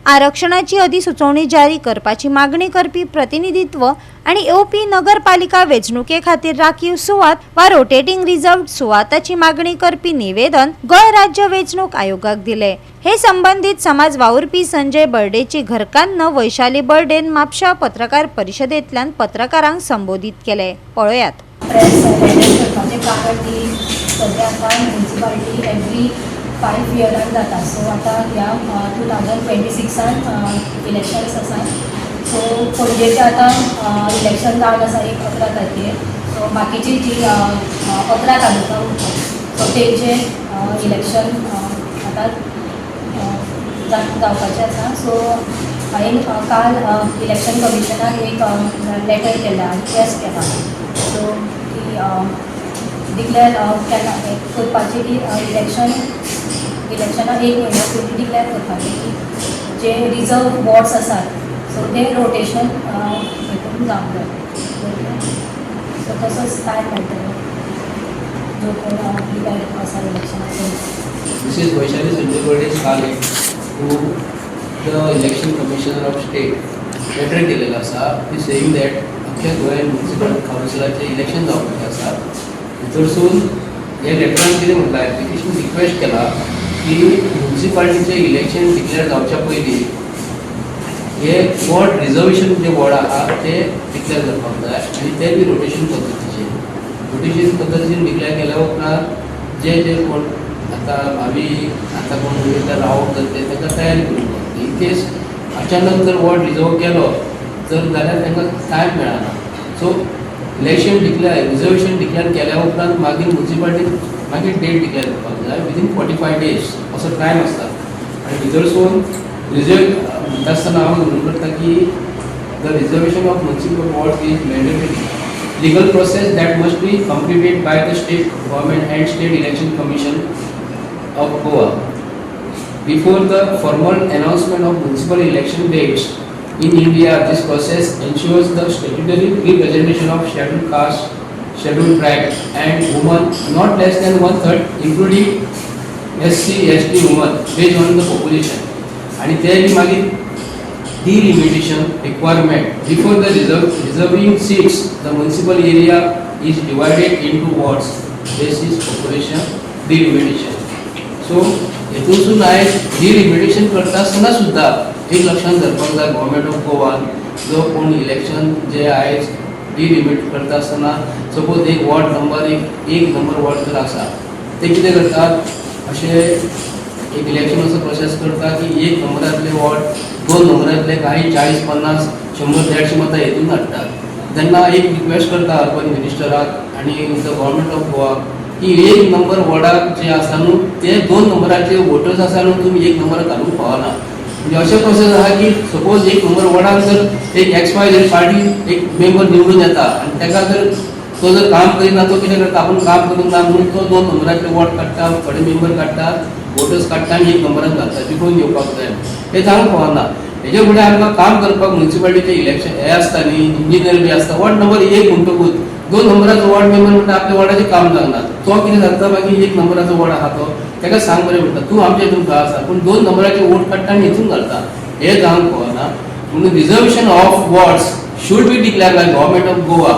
आरक्षणाची अधिसुचोवणी जारी करपाची मागणी करपी प्रतिनिधित्व आणि येवपी नगरपालिका वेंचणुके खातीर राखीव सुवात वा रोटेटिंग रिझर्व्ड सुवाताची मागणी करपी निवेदन गोंय राज्य वेंचणूक आयोगाक दिले। हे संबंधित समाज वावुरपी संजय बर्डेची घरकान्न वैशाली बर्डेन म्हापशा पत्रकार परिशदेंतल्यान पत्रकारांक संबोधित केले। पळयात। प्रेस अटेंड करपाचें कारण की सद्या आतां म्युनिसिपालिटी एवरी 5 इयरान जाता। सो आतां ह्या 2026 इलेक्शन्स आसा। सो पणजेचे आतां इलेक्शन जावन आसा 11 तारखेर। सो बाकीची जी 11 तालुका उरता सो तेंचे इलेक्शन आतां जावपाचें आसा। सो हांवें काल इलेक्शन कमिशनाक एक लेटर केला आनी प्रेस केला। सो की डिक्लेअर केला करपाचें की इलेक्शनाक 1 म्हयनो पयलीं डिक्लेअर करपाचें की जे रिजर्व वॉर्ड्स आसात सो ते रोटेशन हितून जावंक जाय। सो तसोच टायम मेळटलो जो कोण डिक्लेअर आसा इलेक्शनाक। Mrs. Vaishali Sanjay Burde's colleague who the election commissioner of state letter केलेला आसा ती सेइंग दॅट अख्ख्या गोंयान म्युनिसिपल काउन्सिलाचे इलेक्शन जावपाचें आसा। भितरसून हे लेटरान कितें म्हटलां एप्लिकेशन रिक्वेस्ट केला की म्युनिसिपालिटीचे इलेक्शन डिक्लेअर जावच्या पयलीं हे वॉर्ड रिजर्वेशन जे वॉर्ड आहा ते डिक्लेअर करपाक जाय आनी ते बी रोटेशन पद्दतीन डिक्लेअर केल्या उपरांत जे जे कोण आतां भावी आतां कोण उमेदवार रावप करते ताका तयारी करूंक इन केस अचानक जर वॉर्ड रिजर्व केलो जाल्यार तांकां टायम मेळना। सो इलेक्शन रिजर्वेशन डिक्लेअर केल्या उपरांत मागीर म्युनिसिपालिटी मागीर डेट डिक्लेअर करपाक जाय विदीन 45 days असो टायम आसता। आनी भितरसून रिजर्व म्हणटा आसतना हांव म्हणून करता की the reservation of municipal ward is mandatory legal process that must be completed by the state government and state election commission of Goa before the formal announcement of municipal election dates in India. This process ensures the statutory representation of scheduled caste, scheduled tribe and women not less than 1/3 including SC ST women based on the population and there मागीर delimitation requirement before the reserving seats. The municipal area is divided into wards. This is population delimitation. So हेतून आयज delimitation करता आसतना सुद्धा एक लक्षांत धरपाक जाय गव्हर्मेंट ऑफ गोवा जो कोण इलेक्शन जे आयज डिलिमिट करता आसतना सपोज एक वॉर्ड नंबर एक नंबर वॉर्ड जर आसा ते कितें करतात अशें एक इलेक्शन असो प्रोसेस करता की एक नंबरातले वॉर्ड 2 नंबरातले काही 40-50 100-150 मतां हेतून हाडटात। तेन्ना एक रिक्वेस्ट करता अर्बन मिनिस्टराक आनी द गव्हर्मेंट ऑफ गोवा की एक नंबर वॉर्डाक जे आसा न्हू ते 2 नंबराचे वोटर्स आसा न्हू तुमी एक नंबर घालूंक पावना। म्हणजे अशें प्रोसेस आहा की सपोज एक नंबर वॉर्डाक जर एक XYZ पार्टी एक मेंबर निवडून येता आनी ताका जर तो जर काम करिना तो कितें करता आपण काम करूंक ना म्हणून तो 2 नंबराचे वॉर्ड काडटा थोडे मेंबर काडटा वोटर्स काडटा आनी एक नंबरान घालता जिखून येवपाक जाय हे जावंक पावना। हेजे फुडें आमकां काम करपाक म्युनिसिपालिटीचे इलेक्शन हे आसता न्ही इंजिनियर बी आसता वॉर्ड नंबर 1 म्हणटकूच 2 नंबराचो वॉर्ड मेंबर म्हणटा आपल्या वॉर्डाचें काम जावना तो कितें करता मागीर 1 नंबराचो वॉर्ड आहा तो ताका सांग बरें म्हणटा तूं आमच्या हितून खंय आसा पूण 2 नंबराचे वोट काडटा आनी हितून घालता हे जावंक पावना। म्हणून reservation of wards should be declare by government of Goa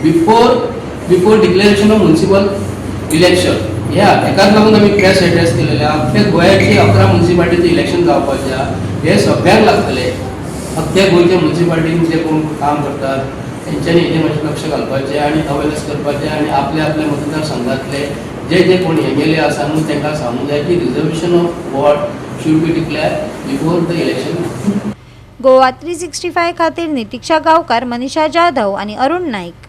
before declaration of municipal election. हेकाच लागून आमी प्रेस एड्रेस केलेले अख्ख्या गोंयाची 11 म्युनिसिपालिटीचे इलेक्शन जावपाचे हे सगळ्यांक लागतले। अख्ख्या गोंयच्या म्युनिसिपालिटीन जे कोण काम करतात तेंच्यांनी हेजे मातशें लक्ष घालपाचें आनी अवेअरनेस करपाचें आनी आपल्या मतदारसंघातले जे कोण MLA आसा न्हू तांकां सांगूंक जाय की reservation of ward should be declare before the election. Goa 365 खातीर नितीक्षा गांवकार, मनीषा जाधव आनी अरुण नाईक।